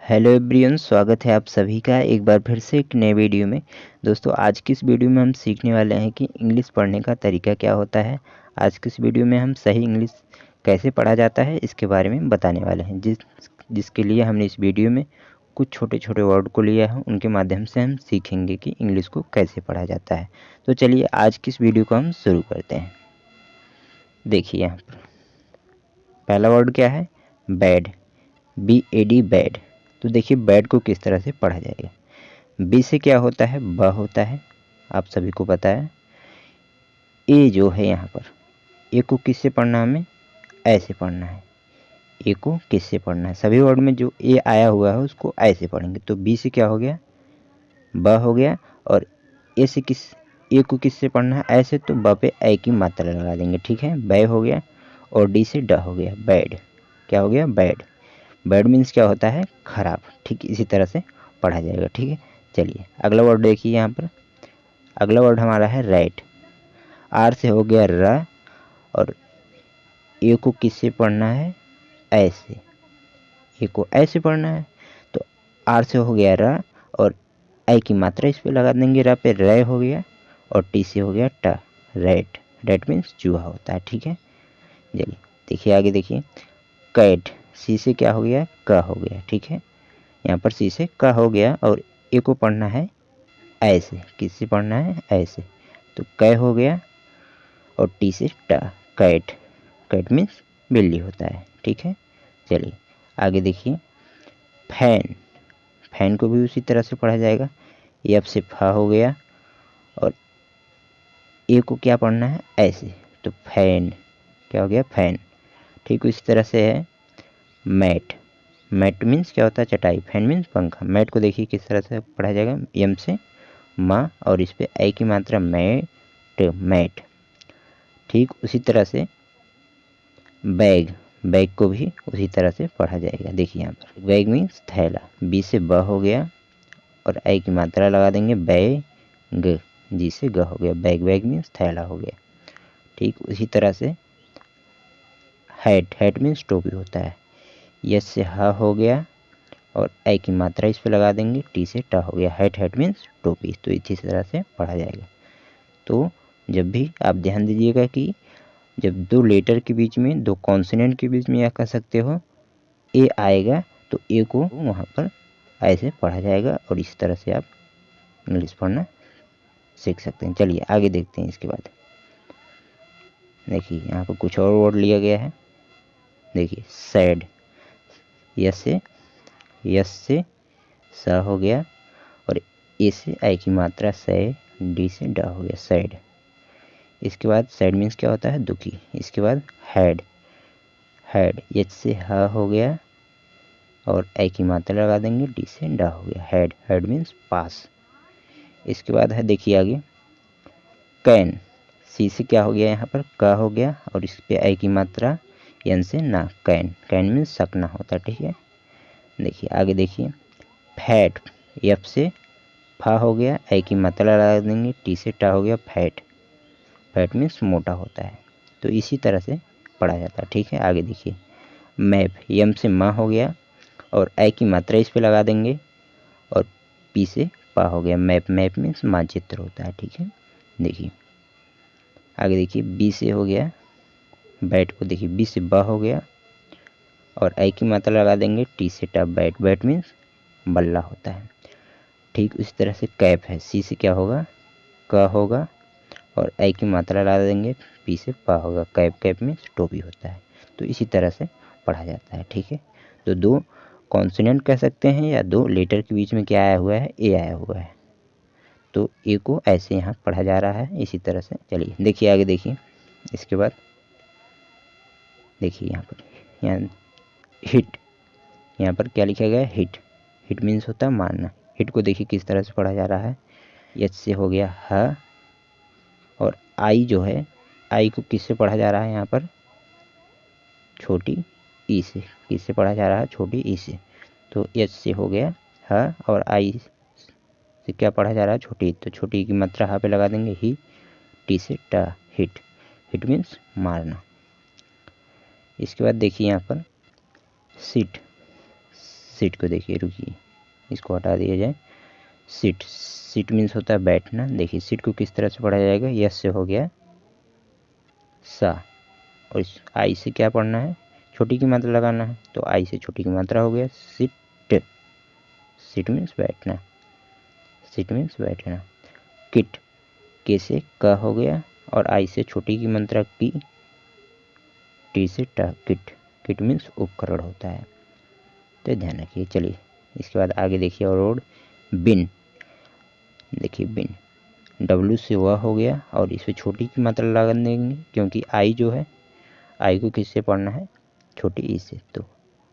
Hello everyone, स्वागत है आप सभी का एक बार फिर से एक नए वीडियो में। दोस्तों, आज की इस वीडियो में हम सीखने वाले हैं कि इंग्लिश पढ़ने का तरीका क्या होता है। आज की इस वीडियो में हम सही इंग्लिश कैसे पढ़ा जाता है इसके बारे में बताने वाले हैं। जिसके लिए हमने इस वीडियो में कुछ छोटे छोटे वर्ड को लिया है, उनके माध्यम से हम सीखेंगे कि इंग्लिश को कैसे पढ़ा जाता है। तो चलिए आज की इस वीडियो को हम शुरू करते हैं। देखिए यहाँ पर पहला वर्ड क्या है, बैड, BAD बैड। तो देखिए बैड को किस तरह से पढ़ा जाएगा। बी से क्या होता है, ब होता है, आप सभी को पता है। ए जो है यहाँ पर, ए को किससे पढ़ना, हमें ऐसे पढ़ना है। ए को किससे पढ़ना है, सभी वर्ड में जो ए आया हुआ है उसको ऐसे पढ़ेंगे। तो बी से क्या हो गया, ब हो गया। और ए से ए को किससे पढ़ना है, ऐसे, तो ब पे ए की मात्रा लगा देंगे, ठीक है, बै हो गया। और डी से ड हो गया, बैड। क्या हो गया, बैड। बैड मीन्स क्या होता है, खराब। ठीक इसी तरह से पढ़ा जाएगा, ठीक है। चलिए अगला वर्ड देखिए यहाँ पर। अगला वर्ड हमारा है राइट। आर से हो गया र, और ए को किससे पढ़ना है, ऐसे। ए को ऐसे पढ़ना है, तो आर से हो गया र, और आई की मात्रा इस पे लगा देंगे, र पे रे हो गया, और टी से हो गया ट, रेट। रेट मीन्स चूहा होता है, ठीक है। चलिए देखिए आगे देखिए, कैट, सी से क्या हो गया, क हो गया, ठीक है। यहाँ पर सी से क हो गया, और ए को पढ़ना है ऐसे, किससे पढ़ना है, ऐसे। तो कै हो गया, और टी से ट, कैट। कैट मीन्स बिल्ली होता है, ठीक है। चलिए आगे देखिए, फैन। फैन को भी उसी तरह से पढ़ा जाएगा। एफ से फा हो गया, और ए को क्या पढ़ना है, ऐसे। तो फैन, क्या हो गया, फैन। ठीक इसी तरह से है मैट। मैट मीन्स क्या होता है, चटाई। फैन मीन्स पंखा। मैट को देखिए किस तरह से पढ़ा जाएगा, एम से माँ, और इस पे आई की मात्रा मैट, मैट। ठीक उसी तरह से बैग। बैग को भी उसी तरह से पढ़ा जाएगा। देखिए यहाँ पर बैग मीन्स थैला, बी से ब हो गया, और आई की मात्रा लगा देंगे, बैग, जी से ग हो गया, बैग। बैग मीन्स थैला हो गया। ठीक उसी तरह से हैट। हैट मीन्स टोपी होता है। यस से हा हो गया, और आई की मात्रा इस पे लगा देंगे, टी से टा हो गया, हैट। हैट मीन्स टोपी। तो इसी तरह से पढ़ा जाएगा। तो जब भी आप ध्यान दीजिएगा कि जब दो लेटर के बीच में, दो कॉन्सोनेंट के बीच में या कह सकते हो ए आएगा, तो ए को वहाँ पर ऐसे पढ़ा जाएगा, और इस तरह से आप इंग्लिश पढ़ना सीख सकते हैं। चलिए आगे देखते हैं। इसके बाद देखिए यहाँ पर कुछ और वर्ड लिया गया है। देखिए सैड, यस से स हो गया, और ए से आई की मात्रा से, डी से ड हो गया, सैड। इसके बाद सैड मीन्स क्या होता है, दुखी। इसके बाद हैड। हैड, एच से ह हो गया, और आई की मात्रा लगा देंगे, डी से ड हो गया, हैड। हैड मीन्स पास। इसके बाद है देखिए आगे, कैन। सी से क्या हो गया, यहाँ पर क हो गया, और इस पे आई की मात्रा एन से ना, कैन। कैन मीन्स सकना होता है, ठीक है। देखिए आगे देखिए, फैट। एफ से फा हो गया, आई की मात्रा लगा देंगे, टी से टा हो गया, फैट। फैट मीन्स मोटा होता है। तो इसी तरह से पढ़ा जाता है, ठीक है। आगे देखिए, मैप। एम से माँ हो गया, और आई की मात्रा इस पे लगा देंगे, और पी से पा हो गया, मैप। मैप मीन्स मानचित्र होता है, ठीक है। देखिए आगे देखिए, बी से हो गया बैट को, देखिए बी से बा हो गया, और आई की मात्रा लगा देंगे, टी से टा, बैट। बैट मीन्स बल्ला होता है। ठीक उसी तरह से कैप है। सी से क्या होगा, क होगा, और आई की मात्रा लगा देंगे, पी से पा होगा, कैप। कैप मीन्स टोपी होता है। तो इसी तरह से पढ़ा जाता है, ठीक है। तो दो कॉन्सोनेंट कह सकते हैं, या दो लेटर के बीच में क्या आया हुआ है, ए आया हुआ है, तो ए को ऐसे यहाँ पढ़ा जा रहा है, इसी तरह से। चलिए देखिए आगे देखिए। इसके बाद देखिए यहाँ हिट। यहाँ पर क्या लिखा गया है, हिट। हिट मीन्स होता है मारना। हिट को देखिए किस तरह से पढ़ा जा रहा है। एच से हो गया ह, और आई जो है, आई को किससे पढ़ा जा रहा है, यहाँ पर छोटी ई से। किससे पढ़ा जा रहा है, छोटी ई से। तो एच से हो गया ह, और आई से क्या पढ़ा जा रहा है, छोटी। तो छोटी की मात्रा ह पे लगा देंगे, ही। टी से टा, हिट। हिट मीन्स मारना। इसके बाद देखिए यहाँ पर सीट। सीट को देखिए, रुकिए इसको हटा दिया जाए। सीट, सीट मीन्स होता है बैठना। देखिए सीट को किस तरह से पढ़ा जाएगा, यस से हो गया सा, और इस आई से क्या पढ़ना है, छोटी की मात्रा लगाना है, तो आई से छोटी की मात्रा हो गया सिट। सिट मीन्स बैठना, सिट मीन्स बैठना। किट, के से क हो गया, और आई से छोटी की मात्रा की, टी से ट, किट। किट मीन्स उपकरण होता है, तो ध्यान रखिए। चलिए इसके बाद आगे देखिए। और रोड, बिन, देखिए बिन, डब्ल्यू से वह हो गया, और इस पर छोटी की मात्रा लगा देंगे क्योंकि आई जो है, आई को किससे पढ़ना है, छोटी ई से, तो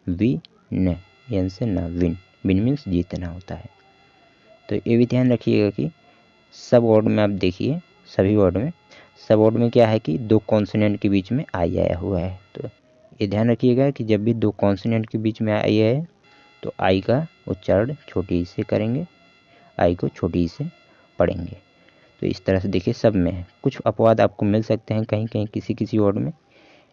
वी न, एन से न, विन। विन मीन्स जीतना होता है। तो ये भी ध्यान रखिएगा कि सब वर्ड में आप देखिए, सभी वर्ड में, सब वर्ड में क्या है कि दो कॉन्सोनेंट के बीच में आई आया हुआ है। तो ये ध्यान रखिएगा कि जब भी दो कॉन्सोनेंट के बीच में आई है तो आई का उच्चारण छोटी ई से करेंगे, आई को छोटी ई से पढ़ेंगे। तो इस तरह से देखिए सब में है। कुछ अपवाद आपको मिल सकते हैं कहीं कहीं किसी किसी वर्ड में,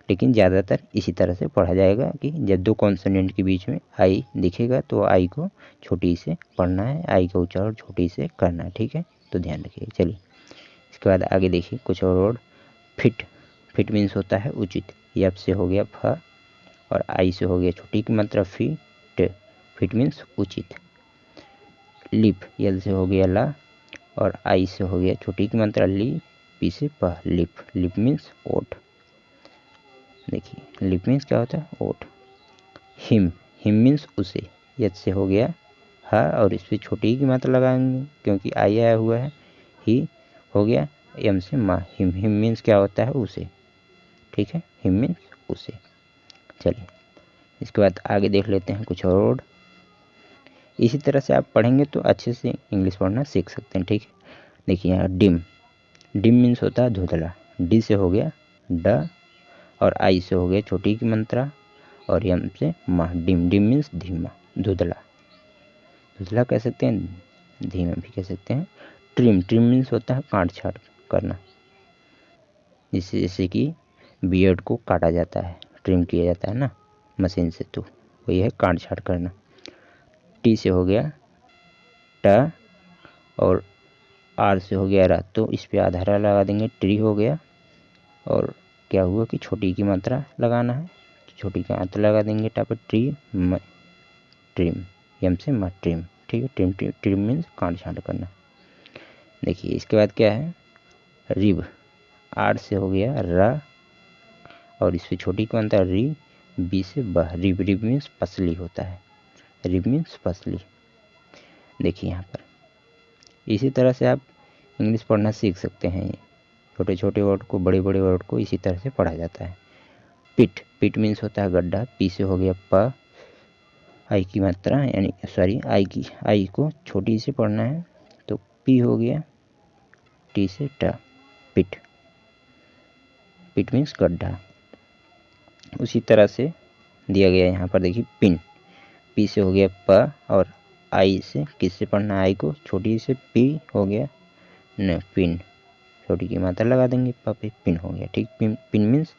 लेकिन ज़्यादातर इसी तरह से पढ़ा जाएगा कि जब दो कॉन्सोनेंट के बीच में आई दिखेगा तो आई को छोटी से पढ़ना है, आई का उच्चारण छोटी से करना है, ठीक है। तो ध्यान रखिए। चलिए इसके बाद आगे देखिए कुछ और वर्ड। फिट, फिट मीन्स होता है उचित। यप से हो गया फ, और आई से हो गया छोटी की मात्रा फिट, फिट मीन्स उचित। लिप, यल से हो गया ला, और आई से हो गया छोटी की मात्रा ली, पी से प, लिप। लिप मीन्स ओठ। देखिए लिप मीन्स क्या होता है, ओठ। हिम, हिम मीन्स उसे। यच से हो गया हा, और इस पर छोटी की मात्रा लगाएंगे क्योंकि आई आया हुआ है। ही हो गया यम से मा, हिम। हिम मीन्स क्या होता है, उसे, ठीक है। हिम मीन्स उसे। चलिए इसके बाद आगे देख लेते हैं कुछ और वर्ड। इसी तरह से आप पढ़ेंगे तो अच्छे से इंग्लिश पढ़ना सीख सकते हैं, ठीक है। देखिए यहाँ डिम, डिम मीन्स होता है धुंधला। डी से हो गया ड, और आई से हो गया छोटी की मात्रा, और यम से मा, डिम। डिम मीन्स धीमा, धुंधला। धुंधला कह सकते हैं, धीमा भी कह सकते हैं। ट्रिम, ट्रिम मीन्स होता है काट छाट करना, जैसे कि बियर्ड को काटा जाता है, ट्रिम किया जाता है ना मशीन से, तो वही है काट छाट करना। टी से हो गया ट, और आर से हो गया रा, तो इस पे आधा रा लगा देंगे, ट्री हो गया। और क्या हुआ कि छोटी की मात्रा लगाना है, तो छोटी की मात्रा लगा देंगे टा पे, ट्री म, ट्रिम। यम से म, ट्रिम, ठीक है। ट्रिम, ट्रिम मीन्स काट छाट करना। देखिए इसके बाद क्या है, रिब, आर से हो गया रा, और इस पे छोटी की मात्रा री, बी से ब, रिब। रिब मीन्स पसली होता है, रिब मीन्स पसली। देखिए यहाँ पर इसी तरह से आप इंग्लिश पढ़ना सीख सकते हैं। छोटे छोटे वर्ड को, बड़े बड़े वर्ड को इसी तरह से पढ़ा जाता है। पिट, पिट मीन्स होता है गड्ढा। पी से हो गया प, आई की मात्रा यानी सॉरी आई को छोटी से पढ़ना है, तो पी हो गया टी से ट, पिट। पिट मीन्स गड्ढा। उसी तरह से दिया गया यहाँ पर देखिए पिन, पी से हो गया प, और आई से किससे पढ़ना है, आई को छोटी से, पी हो गया न, पिन। छोटी की मात्रा लगा देंगे प पे, पिन हो गया, ठीक। पिन, पिन मीन्स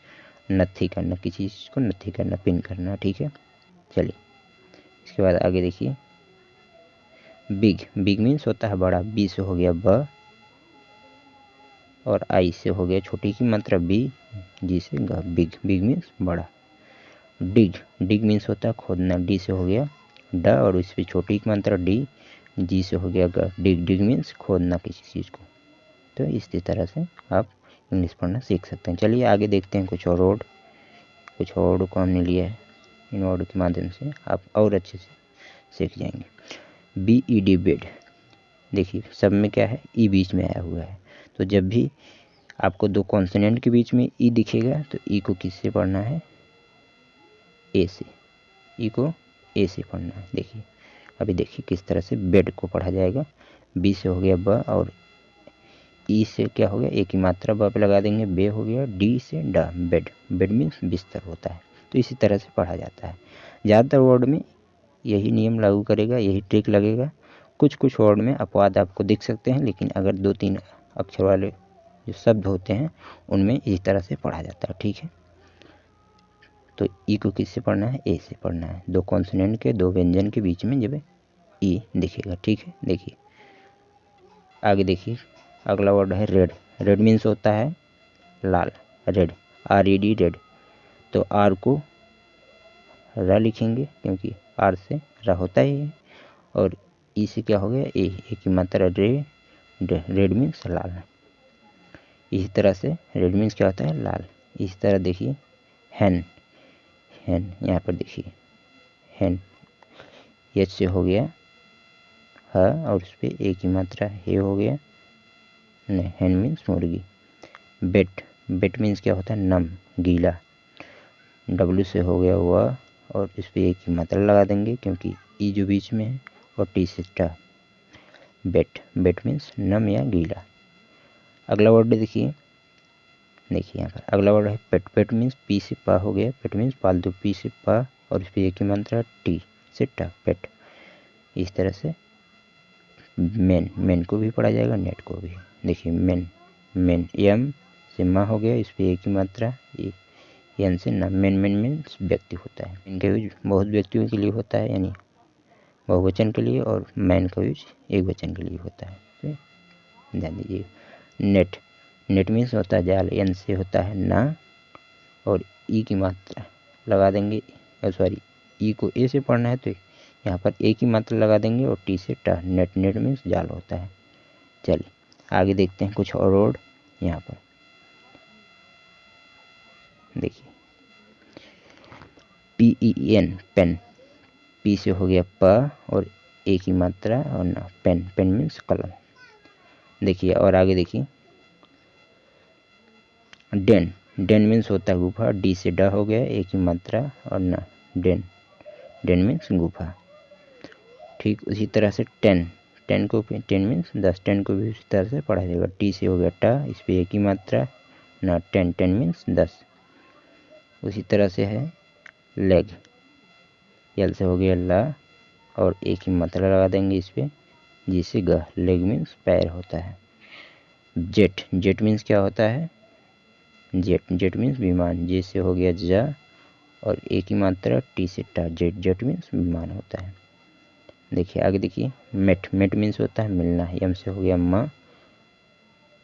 नथी करना, किसी चीज़ को नथी करना, पिन करना, ठीक है। चलिए इसके बाद आगे देखिए। बिग, बिग मीन्स होता है बड़ा। बी से हो गया ब, और आई से हो गया छोटी की मात्रा बी, जी से ग, बिग। बिग मीन्स बड़ा। डिग, डिग मीन्स होता है खोदना। डी से हो गया ड, और इस पर छोटी की मात्रा डी, जी से हो गया ग, डिग। डिग मीन्स खोदना किसी चीज़ को। तो इसी तरह से आप इंग्लिश पढ़ना सीख सकते हैं। चलिए आगे देखते हैं कुछ और वर्ड। कुछ और वर्ड को हमने लिया है, इन वर्ड के माध्यम से आप और अच्छे से सीख जाएंगे। B E D, bed. देखिए सब में क्या है, ई बीच में आया हुआ है, तो जब भी आपको दो कॉन्सोनेंट के बीच में ई दिखेगा तो ई को किससे पढ़ना है, ए से। ई को ए से पढ़ना है। देखिए अभी देखिए किस तरह से बेड को पढ़ा जाएगा। बी से हो गया ब, और ई से क्या हो गया, ए की मात्रा ब पे लगा देंगे, बे हो गया, डी से ड, बेड। बेड मीन्स बिस्तर होता है। तो इसी तरह से पढ़ा जाता है। ज़्यादातर वर्ड में यही नियम लागू करेगा, यही ट्रिक लगेगा। कुछ कुछ वर्ड में अपवाद आपको दिख सकते हैं, लेकिन अगर 2-3 अक्षर वाले जो शब्द होते हैं उनमें इसी तरह से पढ़ा जाता है, ठीक है। तो ई को किससे पढ़ना है, ए से पढ़ना है। दो कॉन्सोनेंट के, दो व्यंजन के बीच में जब ई दिखेगा, ठीक है। देखिए आगे देखिए, अगला वर्ड है रेड। रेड मीन्स होता है लाल, रेड, RED रेड। तो आर को रा लिखेंगे क्योंकि आर से रा होता ही है, और ई से क्या हो गया, ए की मात्रा रेड, रेड मीन्स लाल। इसी तरह से रेड मीन्स क्या होता है, लाल। इसी तरह देखिए हैन, हैन यहाँ पर देखिए हैन, एच से हो गया ह और उस पर ए की मात्रा हे हो गया, नहीं, हैन मीन्स मुर्गी। बेट, बेट मीन्स क्या होता है, नम, गीला। डब्ल्यू से हो गया वह, और इस पर ए की मात्रा लगा देंगे क्योंकि ई जो बीच में है, और टी से टा, बेट, बेट मीन्स नम या गीला। अगला वर्ड देखिए, देखिए यहाँ पर अगला वर्ड है पेट। पेट मीन्स पी से पा हो गया, पेट मीन्स पालतू, पी से पा और इस पर एक ही मात्रा टी से टा, पेट। इस तरह से मेन, मेन को भी पढ़ा जाएगा, नेट को भी। देखिए मेन, मेन एम से मा हो गया, इस पर एक ही मात्रा एन से ना, मेन, मेन मीन्स व्यक्ति होता है। इनका यूज बहुत व्यक्तियों के लिए होता है, यानी बहुवचन के लिए, और मैन का यूज एक वचन के लिए होता है, ध्यान दीजिए। नेट, नेट मीन्स होता है जाल, एन से होता है ना, और ई की मात्रा लगा देंगे, सॉरी ई को ए से पढ़ना है तो यहाँ पर ए की मात्रा लगा देंगे, और टी से टा, नेट, नेट मीन्स जाल होता है। चलिए आगे देखते हैं कुछ और वर्ड। यहाँ पर देखिए PEN, पेन, पी से हो गया प और ए की मात्रा और ना, पेन, पेन मीन्स कलम। देखिए और आगे देखिए डेन, डेन मीन्स होता है गुफा, डी से ड हो गया, ए की मात्रा और ना, डेन, डेन मीन्स गुफा। ठीक उसी तरह से टेन, टेन को, टेन मीन्स 10, टेन को भी उसी तरह से पढ़ा जाएगा, टी से हो गया टा, इस पर ए की मात्रा ना, टेन, टेन मीन्स 10। उसी तरह से है लेग, यल से हो गया ला और ए की मात्रा लगा देंगे इस पर, जिसे ग, लेग मीन्स पैर होता है। जेट, जेट मीन्स क्या होता है, जेट, जेट मीन्स विमान, जे से हो गया जा और ए की मात्रा टी से टा, जेट, जेट मीन्स विमान होता है। देखिए आगे देखिए मेट, मेट मीन्स होता है मिलना, एम से हो गया मा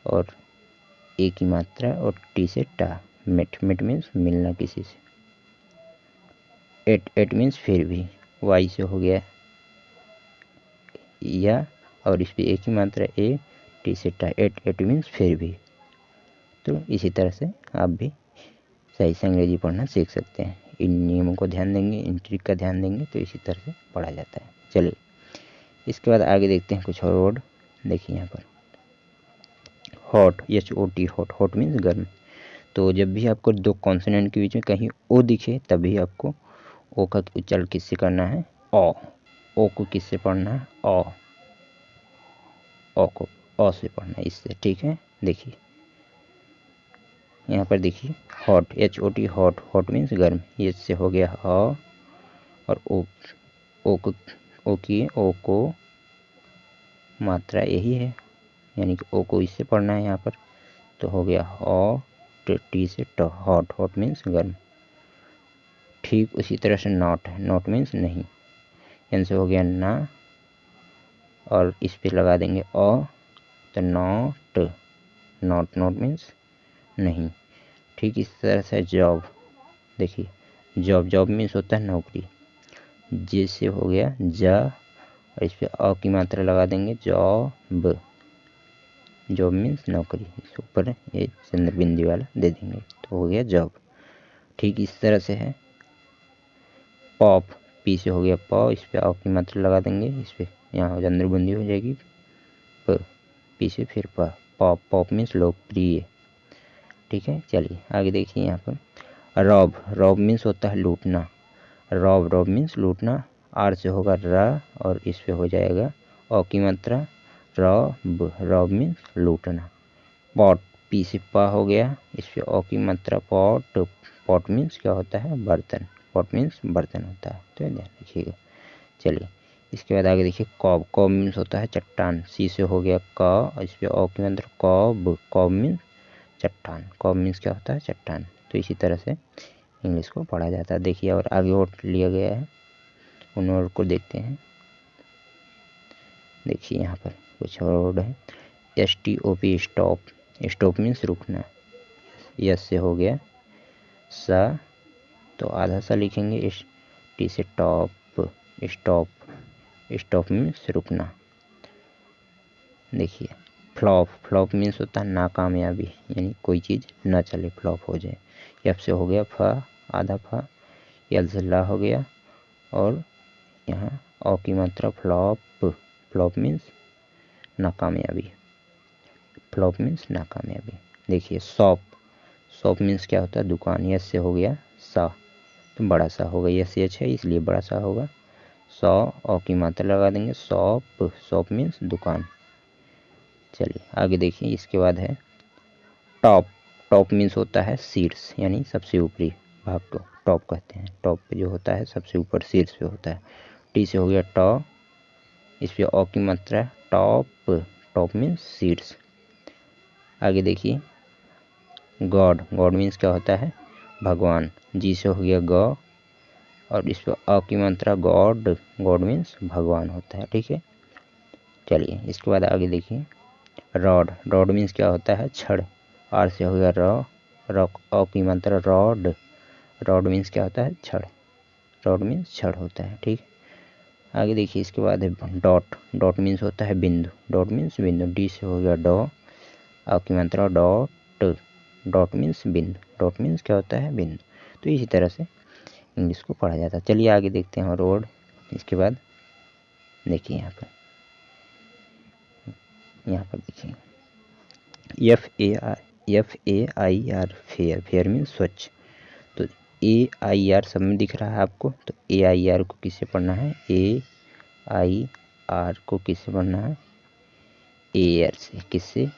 और ए की मात्रा और टी से टा, मेट, मेट मीन्स मिलना किसी से। एट, एट मीन्स फिर भी, वाई से हो गया या और इस पे एक ही मात्रा ए, टी से टा, एट, एट मीन्स फिर भी। तो इसी तरह से आप भी सही से अंग्रेजी पढ़ना सीख सकते हैं। इन नियमों को ध्यान देंगे, इन ट्रिक का ध्यान देंगे तो इसी तरह से पढ़ा जाता है। चलिए इसके बाद आगे देखते हैं कुछ और वर्ड। देखिए यहाँ पर hot, HOT, hot, hot means गर्म। तो जब भी आपको दो कॉन्सोनेंट के बीच में कहीं ओ दिखे तभी आपको ओ का उच्चारण किससे करना है, ओ, ओ को किससे पढ़ना है, ओ, ओ को ओ से पढ़ना है इससे, ठीक है। देखिए यहाँ पर देखिए hot, HOT, hot, hot means गर्म, ये से हो गया ह और ओ, ओ को, ओ की, ओ को मात्रा यही है, यानी कि ओ को इससे पढ़ना है यहाँ पर, तो हो गया हॉट, टी से ट, हॉट, हॉट मीन्स गर्म। ठीक उसी तरह से नॉट है, नॉट मीन्स नहीं, एन से हो गया ना और इस पे लगा देंगे ओ, तो नॉट, नॉट, नॉट मीन्स नहीं। ठीक इस तरह से जॉब, देखिए जॉब, जॉब मीन्स होता है नौकरी, जे से हो गया जा और इस पे अ की मात्रा लगा देंगे, जॉब, जॉब मीन्स नौकरी, इस ऊपर ये चंद्रबिंदी वाला दे देंगे तो हो गया जॉब। ठीक इस तरह से है पॉप, पी से हो गया प, इस पे अ की मात्रा लगा देंगे, इस पे यहाँ चंद्रबिंदी हो जाएगी प, पी से फिर प, पॉप, पॉप मीन्स लोकप्रिय, ठीक है। चलिए आगे देखिए यहाँ पर रॉब, रॉब मीन्स होता है लूटना, रॉब, रॉब मीन्स लूटना, आर से होगा रा और इस पे हो जाएगा ओ की मात्रा रॉब, रॉब मीन्स लूटना। पॉट, पी से पा हो गया, इस पे ओ की मात्रा पॉट, पॉट मीन्स क्या होता है, बर्तन, पॉट मीन्स बर्तन होता है, तो ध्यान रखिएगा। चलिए इसके बाद आगे देखिए कॉब, कॉब मीन्स होता है चट्टान, सी से हो गया क, इस पे ओ की मात्रा कॉब, कॉब मीन्स चट्टान, कॉब मीन्स क्या होता है चट्टान। तो इसी तरह से इंग्लिश को पढ़ा जाता है। देखिए और आगे और लिया गया है, उन वर्ड को देखते हैं। देखिए यहाँ पर कुछ और वर्ड है। STOP स्टॉप, स्टॉप मीन्स रुकना। यस से हो गया सा, तो आधा सा लिखेंगे। टी से टॉप, स्टॉप, स्टॉप मीन्स रुकना। देखिए फ्लॉप, फ्लॉप मीन्स होता है नाकामयाबी, यानी कोई चीज़ ना चले, फ्लॉप हो जाए। एफ से हो गया फ, आधा फ। यल से ला हो गया, और यहाँ औ की मात्रा फ्लॉप, फ्लॉप मीन्स नाकामयाबी, फ्लॉप मीन्स नाकामयाबी। देखिए शॉप, शॉप मीन्स क्या होता है दुकान। यस से हो गया सा, तो बड़ा सा होगा, यस एच है इसलिए बड़ा सा होगा। सौ, औ की मात्रा लगा देंगे, शॉप, शॉप मीन्स दुकान। चलिए आगे देखिए, इसके बाद है टॉप। टॉप मीन्स होता है शीर्ष, यानी सबसे ऊपरी भाग को टॉप कहते हैं। टॉप पे जो होता है सबसे ऊपर शीर्ष पे होता है। टी से हो गया टॉ, इस पे औ की मात्रा टॉप, टॉप मीन्स शीर्ष। आगे देखिए गॉड, गॉड मीन्स क्या होता है भगवान। जी से हो गया गॉ, और इस पे अ की मात्रा गॉड, गॉड मीन्स भगवान होता है। ठीक है, चलिए इसके बाद आगे देखिए रॉड। रॉड मीन्स क्या होता है छड़। आर से हो गया रॉ, रॉक, अ की मात्रा रॉड, रॉड मीन्स क्या होता है छड़, रॉड मीन्स छड़ होता है। ठीक, आगे देखिए इसके बाद है डॉट। डॉट मीन्स होता है बिंदु, डॉट मीन्स बिंदु। डी से हो गया डॉ, अ की मात्रा डॉट, डॉट मीन्स बिंदु, डॉट मीन्स क्या होता है बिंदु। तो इसी तरह से इंग्लिश को पढ़ा जाता है। चलिए आगे देखते हैं और वर्ड। इसके बाद देखिए यहाँ पर देखिए FAIR, फेयर, फेयर मीन्स स्वच्छ। तो AIR सब में दिख रहा है आपको, तो AIR को किससे पढ़ना है, AIR को किससे पढ़ना है, एयर से। किससे,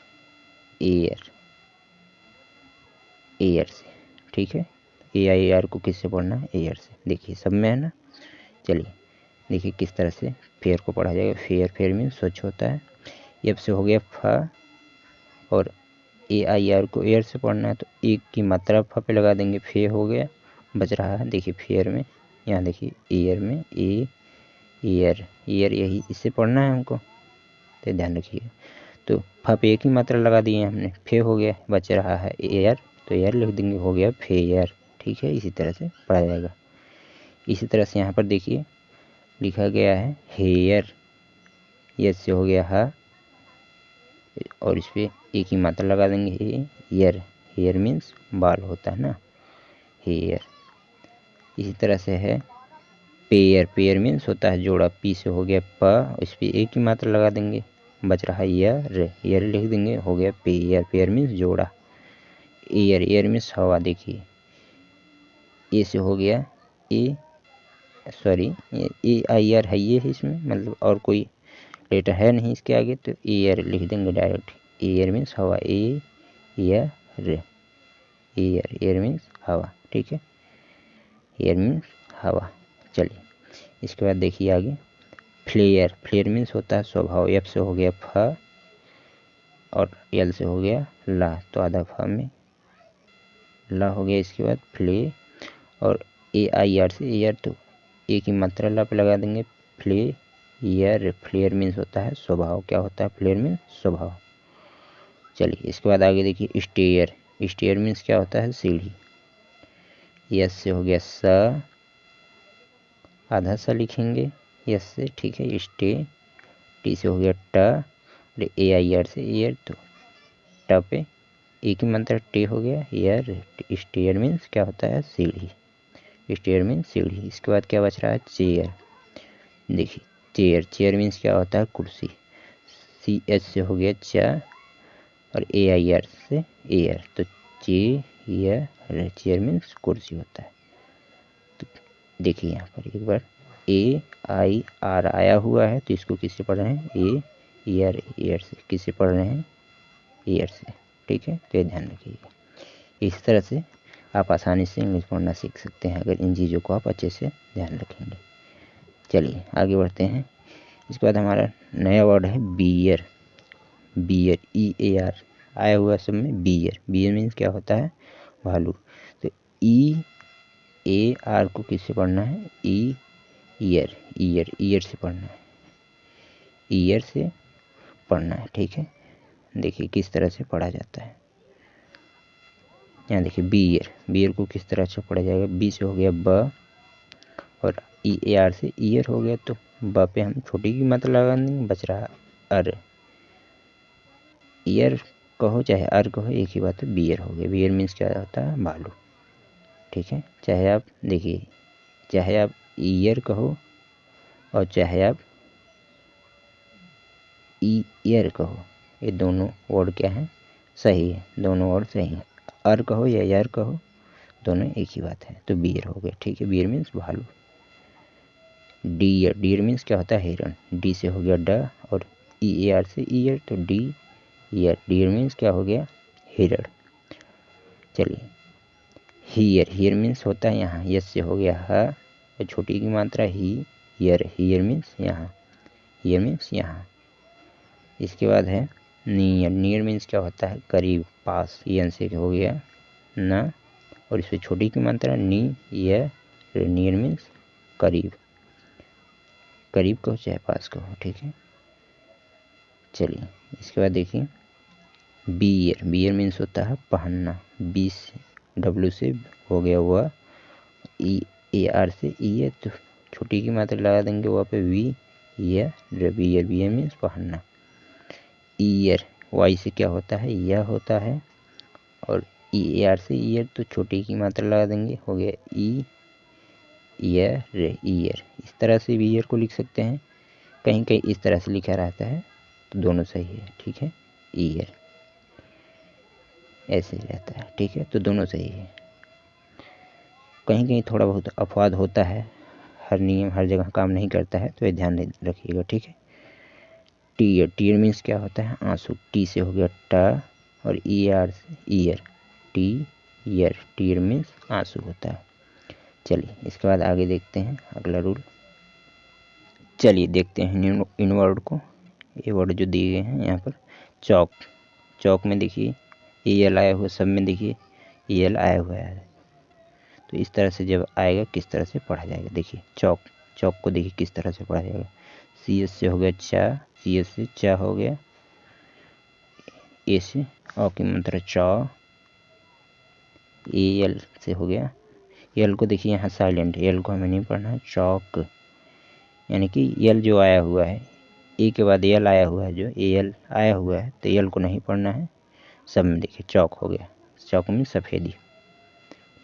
एयर, एयर से। ठीक है, AIR को किससे पढ़ना है, एयर से। देखिए सब में है ना। चलिए देखिए किस तरह से फेयर को पढ़ा जाएगा। फेयर, फेयर मीन्स स्वच्छ होता है। एफ से हो गया फ, और AIR को एयर से पढ़ना है, तो एक की मात्रा फ पे लगा देंगे, फे हो गया, बच रहा है देखिए फेयर में, यहाँ देखिए एयर में ए, एयर, एयर यही इससे पढ़ना है हमको, तो ध्यान रखिए। तो फ पे एक ही मात्रा लगा दिए हमने, फे हो गया, बच रहा है एयर, तो एयर लिख देंगे, हो गया फेयर। ठीक है, इसी तरह से पढ़ा जाएगा। इसी तरह से यहाँ पर देखिए लिखा गया है हेयर, यस से हो गया हा, और इस पर एक ही मात्रा लगा देंगे हेयर। हेयर मीन्स बाल होता है ना, हेयर। इसी तरह से है पेयर, पेयर मीन्स होता है जोड़ा। पी से हो गया प, इस पर एक ही मात्रा लगा देंगे, बच रहा है यर, यर लिख देंगे, हो गया पेयर। पेयर मीन्स जोड़ा। एयर, एयर मीन्स हवा। देखिए ए से हो गया ए, सॉरी AIR है ये है इसमें, मतलब और कोई लेटर है नहीं इसके आगे, तो एयर लिख देंगे डायरेक्ट। एयर मीन्स हवा, एयर, एयर, एयर मीन्स हवा। ठीक है, एयर मीन्स हवा। चलिए इसके बाद देखिए आगे फ्लेयर। फ्लेयर मीन्स होता है स्वभाव। एफ से हो गया फ, और एल से हो गया ला, तो आधा फ में ला हो गया। इसके बाद फ्ले, और AIR से एयर, तो एक ही मात्रा ला पे लगा देंगे, फ्ले यर। फ्लेयर मीन्स होता है स्वभाव। क्या होता है फ्लेयर मीन्स स्वभाव। चलिए इसके बाद आगे देखिए स्टेयर। स्टेयर मीन्स क्या होता है सीढ़ी। यस से हो गया स, आधा सा लिखेंगे यस से। ठीक है, स्टे। टी से हो गया ट, और AIR से एयर, तो ट पे एक ही मंत्र टे हो गया एयर। स्टेयर मीन्स क्या होता है सीढ़ी, स्टेयर मीन्स सीढ़ी। इसके बाद क्या बच रहा है चेयर। देखिए चेयर, चेयर मीन्स क्या होता है कुर्सी। CH से हो गया च, और AIR से एयर, तो चेयर, चेयर मीन्स कुर्सी होता है। तो देखिए यहाँ पर एक बार AIR आया हुआ है, तो इसको किससे पढ़ रहे हैं, एयर, एयर से। किससे पढ़ रहे हैं, एयर से। ठीक है, तो ये ध्यान रखिएगा। इस तरह से आप आसानी से इंग्लिश पढ़ना सीख सकते हैं, अगर इन चीज़ों को आप अच्छे से ध्यान रखेंगे। चलिए आगे बढ़ते हैं। इसके बाद हमारा नया वर्ड है बियर। बियर, EAR आया हुआ सब में बियर। बियर मीन्स क्या होता है भालू। तो ए आर को किससे पढ़ना है? ई ईयर, ईयर, ईयर से पढ़ना है, ईयर से पढ़ना है। ठीक है, देखिए किस तरह से पढ़ा जाता है। यहाँ देखिए बियर, बियर को किस तरह से पढ़ा जाएगा? बी से हो गया ब, और ई ए आर से ईयर हो गया, तो ब पे हम छोटी की मात्रा लगा देंगे, बच रहा अर। ईयर कहो चाहे अर कहो एक ही बात है, बियर हो गया। बियर मीन्स क्या होता है? भालू। ठीक है, चाहे आप देखिए, चाहे आप ईयर कहो और चाहे आप ईयर कहो, ये दोनों वर्ड क्या है? सही है, दोनों वर्ड सही है। अर कहो या यार कहो, दोनों एक ही बात है, तो बियर हो गया। ठीक है, बियर मीन्स भालू। डियर, डियर मीन्स क्या होता है? हिरन। डी से हो गया ड, और ई ए आर से ईयर, तो डी ईयर। डियर मीन्स क्या हो गया? हिरण। चलिए, हियर, हियर मीन्स होता है यहाँ, यस से हो गया ह, और छोटी की मात्रा ही, ईयर, हियर मीन्स यहाँ, ईयर मीन्स यहाँ। इसके बाद है नियर, नियर मीन्स क्या होता है? करीब, पास, यन से हो गया न, और इसमें छोटी की मात्रा नी, य, नियर मीन्स करीब, करीब कहो चाहे पास कहो। ठीक है, चलिए इसके बाद देखिए बियर, बियर मीन्स होता है पहनना, बी से डब्ल्यू से हो गया हुआ, ई ए आर से ई है, तो छोटी की मात्रा लगा देंगे वहाँ पे वी, य, बियर, बियर मीन्स पहनना। ईयर, वाई से क्या होता है? यह होता है, और ई ए आर से ईयर, तो छोटी की मात्रा लगा देंगे, हो गया ई, ईयर, ईयर। इस तरह से भी ईयर को लिख सकते हैं, कहीं कहीं इस तरह से लिखा रहता है, तो दोनों सही है। ठीक है, ईयर ऐसे रहता है। ठीक है, तो दोनों सही है। कहीं कहीं थोड़ा बहुत अपवाद होता है, हर नियम हर जगह काम नहीं करता है, तो ये ध्यान रखिएगा। ठीक है, टीयर, टीयर मीन्स क्या होता है? आंसू। टी से हो गया ट, और ई आर से ear, T ear, tear means आंसू होता है। चलिए इसके बाद आगे देखते हैं अगला रूल। चलिए देखते हैं इन वर्ड को। ये वर्ड जो दिए गए हैं यहाँ पर, चौक, चौक में देखिए ए एल आया हुआ, सब में देखिए ए एल आया हुआ है, तो इस तरह से जब आएगा किस तरह से पढ़ा जाएगा? देखिए चौक, चौक को देखिए किस तरह से पढ़ा जाएगा। सी एस से हो गया चा, सी एस से चा हो गया, ए से औ की मात्रा चौ, ए एल से हो गया, एल को देखिए यहाँ साइलेंट है, एल को हमें नहीं पढ़ना है, चौक, यानी कि एल जो आया हुआ है, ए के बाद एल आया हुआ है, जो ए एल आया हुआ है, तो एल को नहीं पढ़ना है, सब में देखिए चौक हो गया, चौक में सफ़ेदी।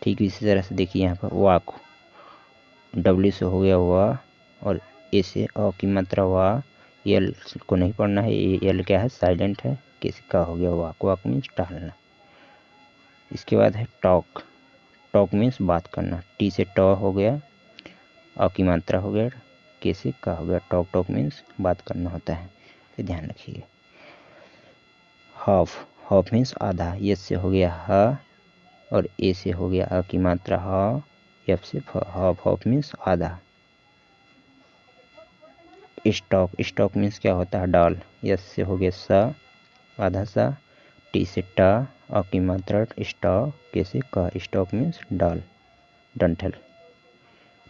ठीक इसी तरह से देखिए यहाँ पर वाक, डब्ल्यू से हो गया वाह, और ए से अ की मात्रा वाह, एल को नहीं पढ़ना है, एल क्या है? साइलेंट है, किसी का हो गया वाक, वाक मीन्स टहलना। इसके बाद है टॉक, टॉक मीन्स बात करना, टी से ट हो गया, अ की मात्रा हो गया, के से का हो गया, टॉक, टॉक मीन्स बात करना होता है, तो ध्यान रखिए। हाफ, हाफ मीन्स आधा, यस से हो गया ह, और ए से हो गया अ की मात्रा ह, एफ से फ, हाफ, हाफ मीन्स आधा। स्टॉक, स्टॉक मीन्स क्या होता है? डाल, यस से हो गया स, आधा सा, टी से टा, अ की मात्रा स्टॉक, के से का, स्टॉक मीन्स डाल, डंठल।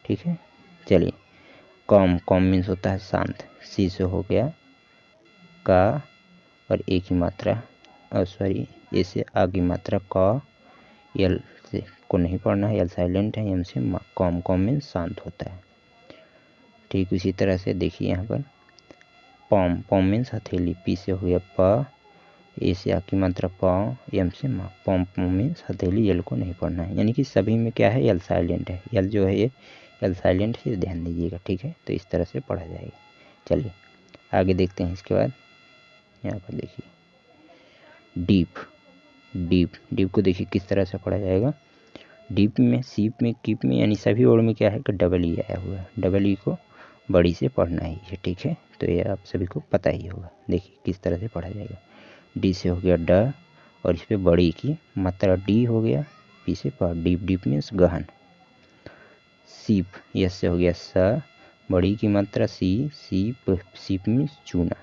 ठीक है, चलिए कॉम, कॉम मीन्स होता है शांत, सी से हो गया का, और ए की मात्रा, सॉरी ए से आ की मात्रा क, एल से को नहीं पढ़ना है, एल साइलेंट है, एम से कॉम, कॉम मीन्स शांत होता है। ठीक इसी तरह से देखिए यहाँ पर पॉम, पॉम मीन्स हथेली, पी से हो गया प, ए से आ की मात्रा पाँव, एम से माँ, पॉम, पॉम मीन्स हथेली, एल को नहीं पढ़ना है, यानी कि सभी में क्या है? एल साइलेंट है, एल जो है ये एल साइलेंट है, ध्यान दीजिएगा। ठीक है, तो इस तरह से पढ़ा जाएगा। चलिए आगे देखते हैं। इसके बाद यहाँ पर देखिए डीप, डीप, डीप को देखिए किस तरह से पढ़ा जाएगा। डीप में, सीप में, कीप में, यानी सभी वर्ड में क्या है कि डबल ई आया हुआ है, डबल ई को बड़ी से पढ़ना ही है। ठीक है, तो ये आप सभी को पता ही होगा। देखिए किस तरह से पढ़ा जाएगा। डी से हो गया ड, और इस पर बड़ी की मात्रा डी हो गया, पी से प, डीप, डीप मीन्स गहन। सीप, यस से हो गया स, बड़ी की मात्रा सी, सीप, सीप मीन्स चूना।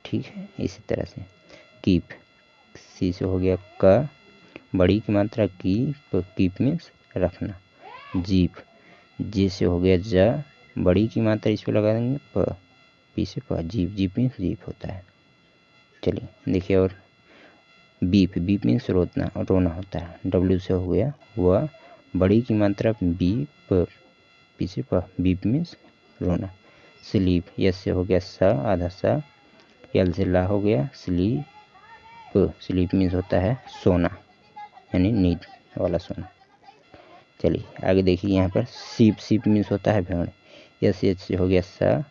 ठीक है, इसी तरह से कीप, सी से हो गया क, बड़ी की मात्रा की, कीप मीन्स रखना। जीप, जे से हो गया जा, बड़ी की मात्रा इस पे लगा देंगे प, पी से प, जीप, जीप मीन्स जीप होता है। चलिए देखिए, और बीप, बीप मीन्स रोना होता है। डब्ल्यू से हो गया वह, बड़ी की मात्रा बी प, पी से प, बीप मीन्स रोना। स्लीप, यस से हो गया सा, आधा सा, यल से ला हो गया स्लीप, स्लीप मीन्स होता है सोना, यानी नींद वाला सोना। चलिए आगे देखिए यहाँ पर सीप, सीप मीन्स होता है भेड़, यस एच से हो गया सा,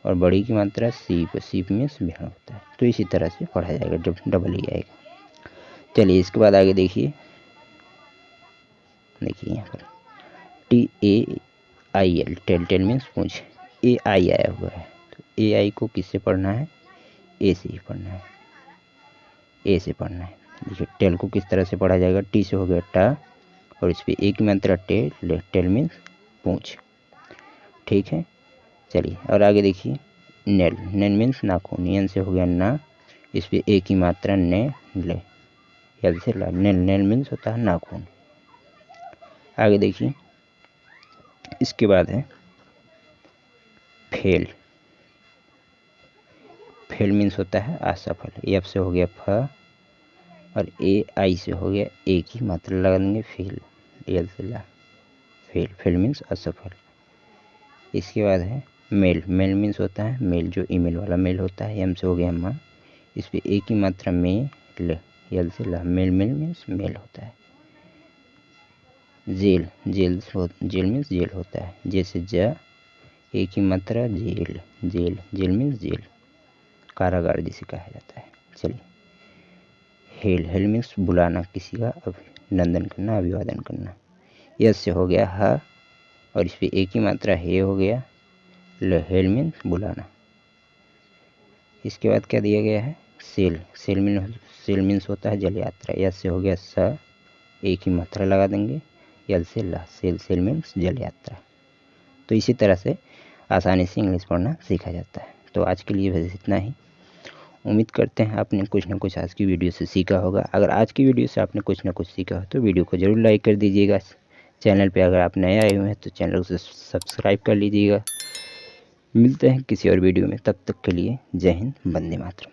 और बड़ी की मात्रा सीप, सीप मीन्स भेड़ होता है। तो इसी तरह से पढ़ा जाएगा, डबल ही आएगा। चलिए इसके बाद आगे देखिए, यहाँ पर TAIL, टेल, टेल मीन्स पूंछ, AI आया हुआ है, तो AI को किससे पढ़ना है, ए से ही पढ़ना है, ए से पढ़ना है। देखिए टेल को किस तरह से पढ़ा जाएगा, टी से हो गया टा, और इस पर एक मात्रा टेल, टेल मीन्स पूंछ, ठीक है। चलिए और आगे देखिए, नेल, नेल मीन्स नाखून, एन से हो गया ना, इस पर एक ही मात्रा ने ले, यल से ला, नेल, नेल मीन्स होता है नाखून। आगे देखिए इसके बाद है फेल, फेल मीन्स होता है असफल, एफ से हो गया फ, और AI से हो गया एक ही मात्रा लगा देंगे फेल, यल से ला, फेल, फेल मीन्स असफल। इसके बाद है मेल, मेल मीन्स होता है मेल, जो ईमेल वाला मेल होता है, एम से हो गया मा, इस पर एक ही मात्रा में ल, यल से ला, मेल, मेल मीन्स मेल होता है। Jail, jail, jail means jail होता है, जैसे जा, एक ही मात्रा jail, jail, jail means jail, कारागार जिसे कहा जाता है। चलिए हेल, हेल मीन्स बुलाना, किसी का अभिनंदन करना, अभिवादन करना, यस से हो गया हा, और इस पर एक ही मात्रा हे हो गया ल, हेल मीन्स बुलाना। इसके बाद क्या दिया गया है, सेल, सेल मीन्स होता है जल यात्रा, यस से हो गया सा, एक ही मात्रा लगा देंगे, यल से ला, सेल, सेल मीन्स जल यात्रा। तो इसी तरह से आसानी से इंग्लिश पढ़ना सीखा जाता है। तो आज के लिए बस इतना ही। उम्मीद करते हैं आपने कुछ ना कुछ आज की वीडियो से सीखा होगा। अगर आज की वीडियो से आपने कुछ ना कुछ सीखा हो तो वीडियो को ज़रूर लाइक कर दीजिएगा। चैनल पे अगर आप नए आए हुए हैं तो चैनल को सब्सक्राइब कर लीजिएगा। मिलते हैं किसी और वीडियो में, तब तक के लिए जय हिंद, वंदे मातरम।